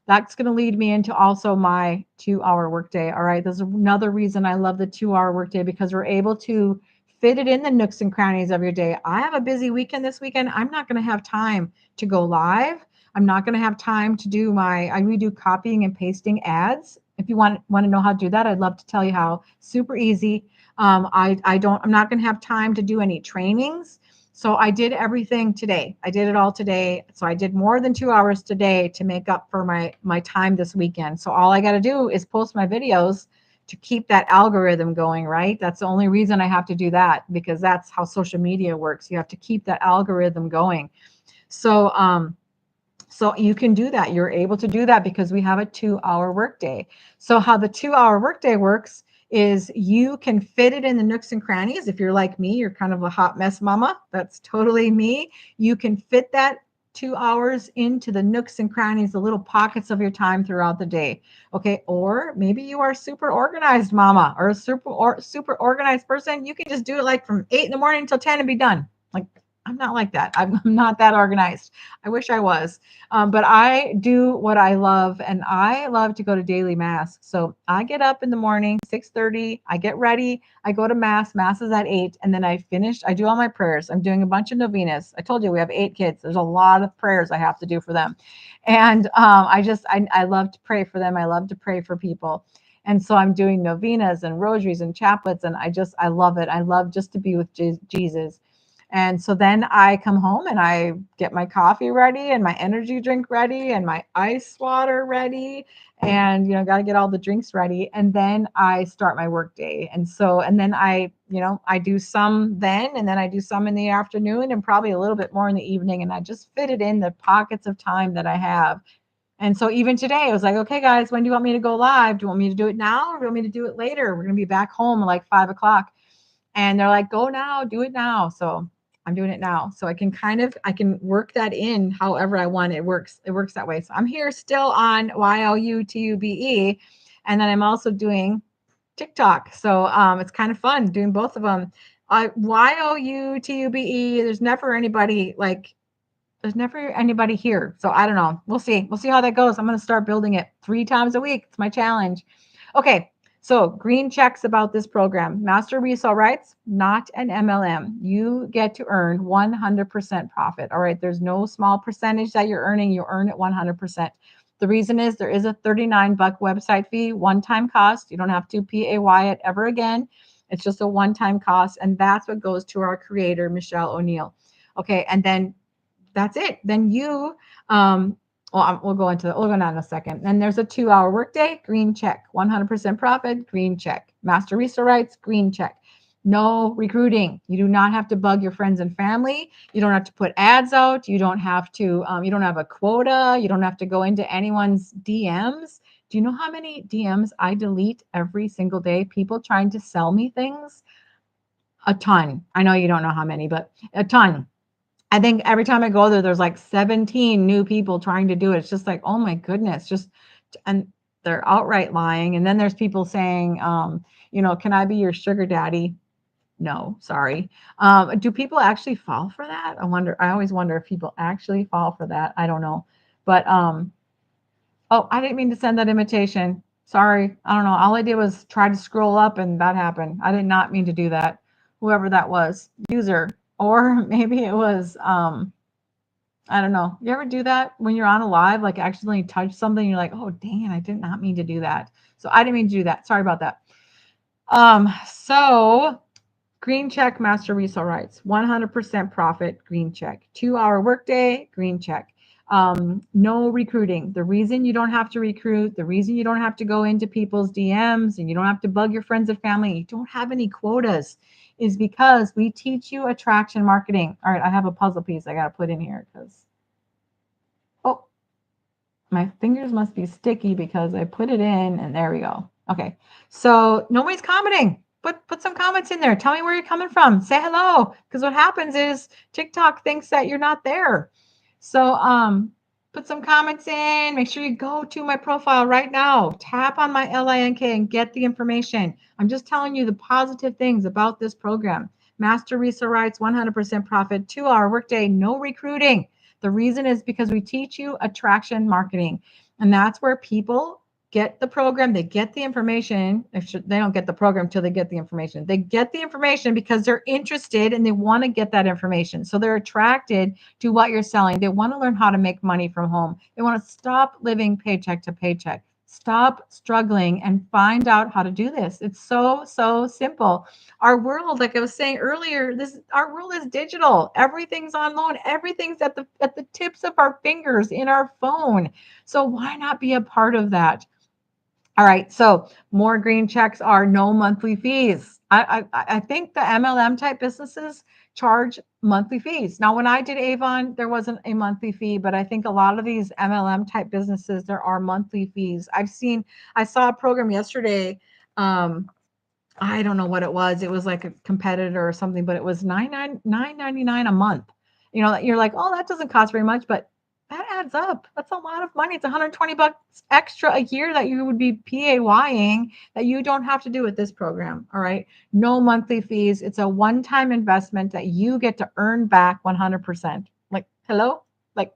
That's going to lead me into also my 2-hour workday. All right. There's another reason I love the 2-hour workday, because we're able to fit it in the nooks and crannies of your day. I have a busy weekend this weekend. I'm not going to have time to go live. I'm not going to have time to do I redo copying and pasting ads. If you want to know how to do that, I'd love to tell you how. Super easy. I'm not going to have time to do any trainings. So I did everything today. I did it all today. So I did more than 2 hours today to make up for my time this weekend. So all I got to do is post my videos to keep that algorithm going, right? That's the only reason I have to do that, because that's how social media works. You have to keep that algorithm going. So you can do that. You're able to do that because we have a 2-hour workday. So how the 2-hour workday works is you can fit it in the nooks and crannies. If you're like me, you're kind of a hot mess mama. That's totally me. You can fit that 2 hours into the nooks and crannies, the little pockets of your time throughout the day. Okay. Or maybe you are super organized mama or a super organized person. You can just do it like from 8 in the morning until 10 and be done. Like, I'm not like that. I'm not that organized. I wish I was. But I do what I love, and I love to go to daily mass. So I get up in the morning, 6:30. I get ready. I go to mass. Mass is at 8, and then I finish. I do all my prayers. I'm doing a bunch of novenas. I told you we have 8 kids. There's a lot of prayers I have to do for them, and I love to pray for them. I love to pray for people. And so I'm doing novenas and rosaries and chaplets, and I love it. I love just to be with Jesus. And so then I come home and I get my coffee ready and my energy drink ready and my ice water ready, and got to get all the drinks ready, and then I start my work day. And then I do some then, and then I do some in the afternoon, and probably a little bit more in the evening, and I just fit it in the pockets of time that I have. And so even today, I was like, okay, guys, when do you want me to go live? Do you want me to do it now, or do you want me to do it later? We're going to be back home at like 5 o'clock. And they're like, go now, do it now. So I'm doing it now. So I can work that in however I want. It works that way. So I'm here still on YOUTUBE. And then I'm also doing TikTok. So it's kind of fun doing both of them. YOUTUBE. There's never anybody here. So I don't know. We'll see. We'll see how that goes. I'm going to start building it 3 times a week. It's my challenge. Okay. So green checks about this program. Master Resale Rights, not an MLM. You get to earn 100% profit. All right. There's no small percentage that you're earning. You earn it 100%. The reason is there is a $39 website fee, one-time cost. You don't have to PAY it ever again. It's just a one-time cost. And that's what goes to our creator, Michelle O'Neill. Okay. And then that's it. Then we'll go into that in a second. Then there's a 2-hour workday, green check. 100% profit, green check. Master Resale Rights, green check. No recruiting. You do not have to bug your friends and family. You don't have to put ads out. You don't have to. You don't have a quota. You don't have to go into anyone's DMs. Do you know how many DMs I delete every single day? People trying to sell me things. A ton. I know you don't know how many, but a ton. I think every time I go there, there's like 17 new people trying to do it. It's just like, oh my goodness, and they're outright lying. And then there's people saying, can I be your sugar daddy? No, sorry. Do people actually fall for that? I always wonder if people actually fall for that. I don't know. But, oh, I didn't mean to send that invitation. Sorry. I don't know. All I did was try to scroll up and that happened. I did not mean to do that. Whoever that was, user. Or maybe it was, I don't know. You ever do that when you're on a live, like accidentally touch something? You're like, oh, dang, I did not mean to do that. So I didn't mean to do that. Sorry about that. So green check, Master Resale Rights, 100% profit, green check. 2-hour workday, green check. No recruiting. The reason you don't have to recruit, the reason you don't have to go into people's DMs and you don't have to bug your friends and family, you don't have any quotas, is because we teach you attraction marketing. All right, I have a puzzle piece I got to put in here because, oh, my fingers must be sticky because I put it in and there we go. Okay, so nobody's commenting. Put some comments in there. Tell me where you're coming from. Say hello, because what happens is TikTok thinks that you're not there. So put some comments in. Make sure you go to my profile right now. Tap on my LINK and get the information. I'm just telling you the positive things about this program. Master Resale Rights, 100% profit, 2-hour workday, no recruiting. The reason is because we teach you attraction marketing. And that's where people get the program, they get the information. They don't get the program until they get the information. They get the information because they're interested and they want to get that information. So they're attracted to what you're selling. They want to learn how to make money from home. They want to stop living paycheck to paycheck. Stop struggling and find out how to do this. It's so, so simple. Our world, like I was saying earlier, our world is digital. Everything's on loan. Everything's at the tips of our fingers in our phone. So why not be a part of that? All right, so more green checks are no monthly fees. I think the MLM type businesses charge monthly fees. Now, when I did Avon, there wasn't a monthly fee, but I think a lot of these MLM type businesses, there are monthly fees. I saw a program yesterday. I don't know what it was. It was like a competitor or something, but it was $9.99 a month. You're like, oh, that doesn't cost very much, but that adds up. That's a lot of money. It's $120 extra a year that you would be PAYing that you don't have to do with this program. All right. No monthly fees. It's a one-time investment that you get to earn back 100%. Like, hello? Like,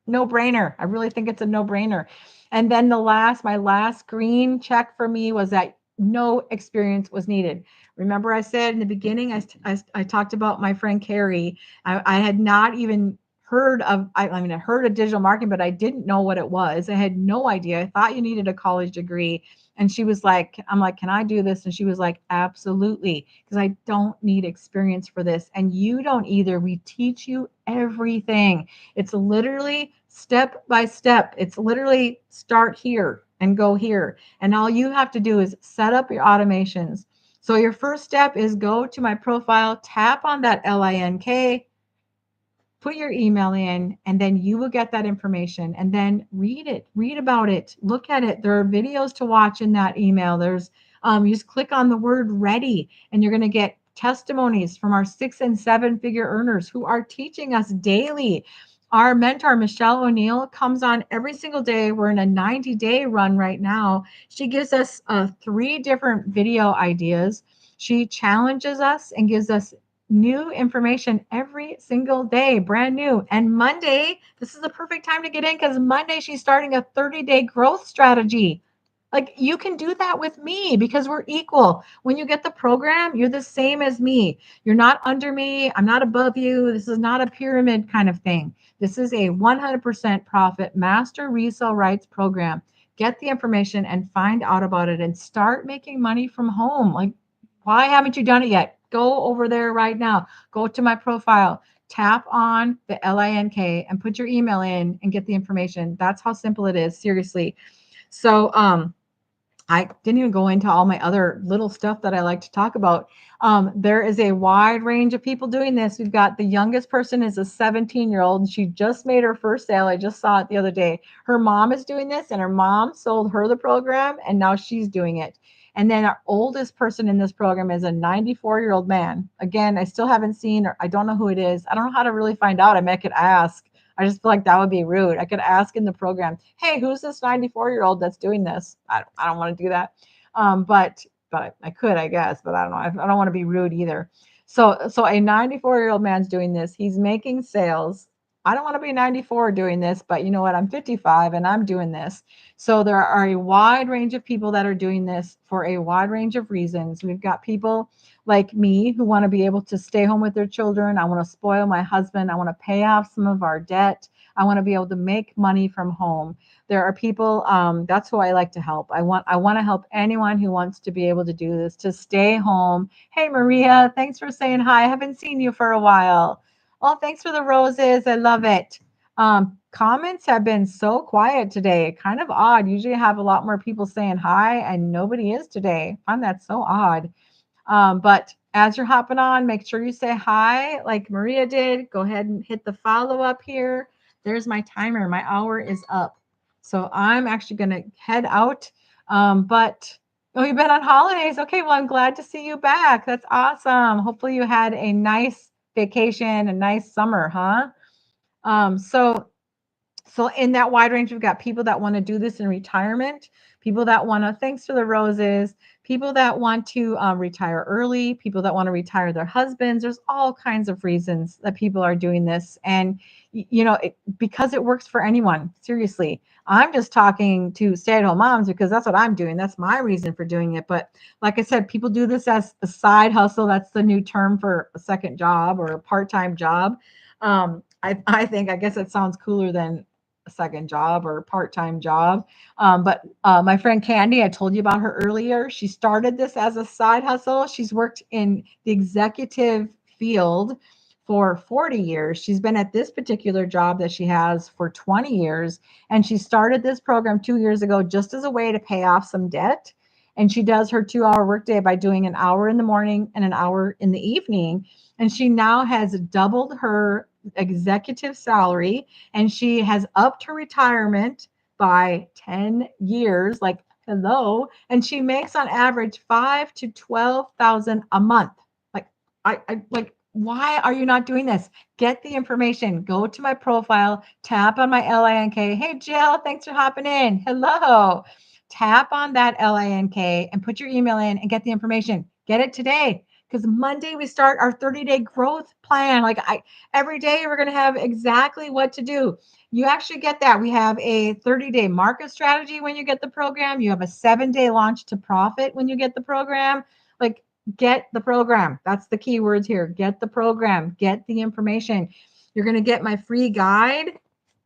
no brainer. I really think it's a no brainer. And then my last green check for me was that no experience was needed. Remember I said in the beginning, I talked about my friend Carrie. I had not even heard of, I heard of digital marketing, but I didn't know what it was. I had no idea. I thought you needed a college degree. And she was like, I'm like, can I do this? And she was like, absolutely. Because I don't need experience for this. And you don't either. We teach you everything. It's literally step by step. It's literally start here and go here. And all you have to do is set up your automations. So your first step is go to my profile, tap on that LINK, put your email in, and then you will get that information. And then read about it, look at it. There are videos to watch in that email. You just click on the word ready and you're going to get testimonies from our 6 and 7 figure earners who are teaching us daily. Our mentor, Michelle O'Neill, comes on every single day. We're in a 90-day run right now. She gives us 3 different video ideas. She challenges us and gives us new information every single day, brand new. And Monday, this is the perfect time to get in because Monday she's starting a 30-day growth strategy. Like you can do that with me because we're equal. When you get the program, you're the same as me. You're not under me. I'm not above you. This is not a pyramid kind of thing. This is a 100% profit master resale rights program. Get the information and find out about it and start making money from home. Like, why haven't you done it yet? Go over there right now. Go to my profile, tap on the LINK and put your email in and get the information. That's how simple it is. Seriously. So, I didn't even go into all my other little stuff that I like to talk about. There is a wide range of people doing this. We've got the youngest person is a 17-year-old, and she just made her first sale. I just saw it the other day. Her mom is doing this, and her mom sold her the program, and now she's doing it. And then our oldest person in this program is a 94-year-old man. Again, I still haven't seen, or I don't know who it is. I don't know how to really find out. I mean, I could ask. I just feel like that would be rude. I could ask in the program, "Hey, who's this 94-year-old that's doing this?" I don't want to do that. But I could, I guess, but I don't know. I don't want to be rude either. So a 94-year-old man's doing this. He's making sales. I don't want to be 94 doing this, but you know what? I'm 55 and I'm doing this. So there are a wide range of people that are doing this for a wide range of reasons. We've got people like me who want to be able to stay home with their children. I want to spoil my husband. I want to pay off some of our debt. I want to be able to make money from home. There are people, that's who I like to help. I want to help anyone who wants to be able to do this, to stay home. Hey, Maria, thanks for saying hi. I haven't seen you for a while. Oh, thanks for the roses. I love it. Comments have been so quiet today. Kind of odd. Usually I have a lot more people saying hi, and nobody is today. I find that so odd. But as you're hopping on, make sure you say hi like Maria did. Go ahead and hit the follow up here. There's my timer. My hour is up. So I'm actually going to head out. But oh, you've been on holidays. Okay, well, I'm glad to see you back. That's awesome. Hopefully, you had a nice vacation, a nice summer, huh? So in that wide range, we've got people that want to do this in retirement, people that want to, thanks for the roses, people that want to retire early, people that want to retire their husbands. There's all kinds of reasons that people are doing this. And, because it works for anyone, seriously. I'm just talking to stay-at-home moms because that's what I'm doing. That's my reason for doing it. But like I said, people do this as a side hustle. That's the new term for a second job or a part-time job. I think, I guess it sounds cooler than a second job or a part-time job. But my friend Candy, I told you about her earlier. She started this as a side hustle. She's worked in the executive field for 40 years. She's been at this particular job that she has for 20 years. And she started this program 2 years ago just as a way to pay off some debt. And she does her 2-hour workday by doing an hour in the morning and an hour in the evening. And she now has doubled her executive salary, and she has upped her retirement by 10 years. Like, hello. And she makes on average 5 to 12,000 a month. Like, I like, why are you not doing this? Get the information. Go to my profile, tap on my LINK. Hey, Jill, thanks for hopping in. Hello. Tap on that LINK and put your email in and get the information. Get it today because Monday we start our 30-day growth plan. Every day we're going to have exactly what to do. You actually get that. We have a 30-day market strategy when you get the program. You have a 7-day launch to profit when you get the program. Like, get the program. That's the key words here. Get the program. Get the information. You're going to get my free guide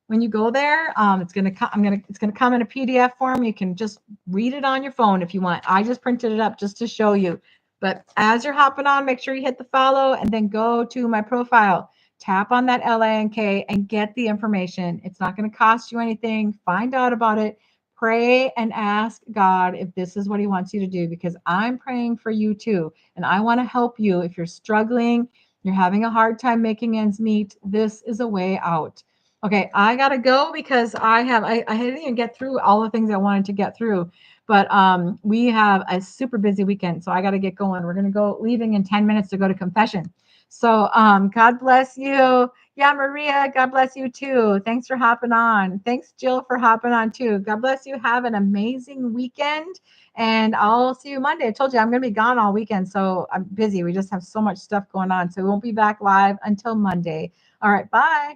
when you go there. It's going to come in a PDF form. You can just read it on your phone if you want. I just printed it up just to show you. But as you're hopping on, make sure you hit the follow and then go to my profile. Tap on that LINK and get the information. It's not going to cost you anything. Find out about it. Pray and ask God if this is what he wants you to do, because I'm praying for you too. And I want to help you. If you're struggling, you're having a hard time making ends meet, this is a way out. Okay, I got to go because I didn't even get through all the things I wanted to get through. But we have a super busy weekend, so I got to get going. We're gonna go leaving in 10 minutes to go to confession. So God bless you. Yeah, Maria, God bless you too. Thanks for hopping on. Thanks, Jill, for hopping on too. God bless you. Have an amazing weekend. And I'll see you Monday. I told you I'm going to be gone all weekend. So I'm busy. We just have so much stuff going on. So we won't be back live until Monday. All right. Bye.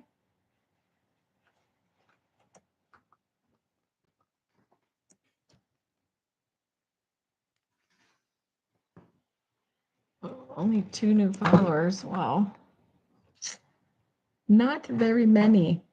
Oh, only 2 new followers. Wow. Not very many.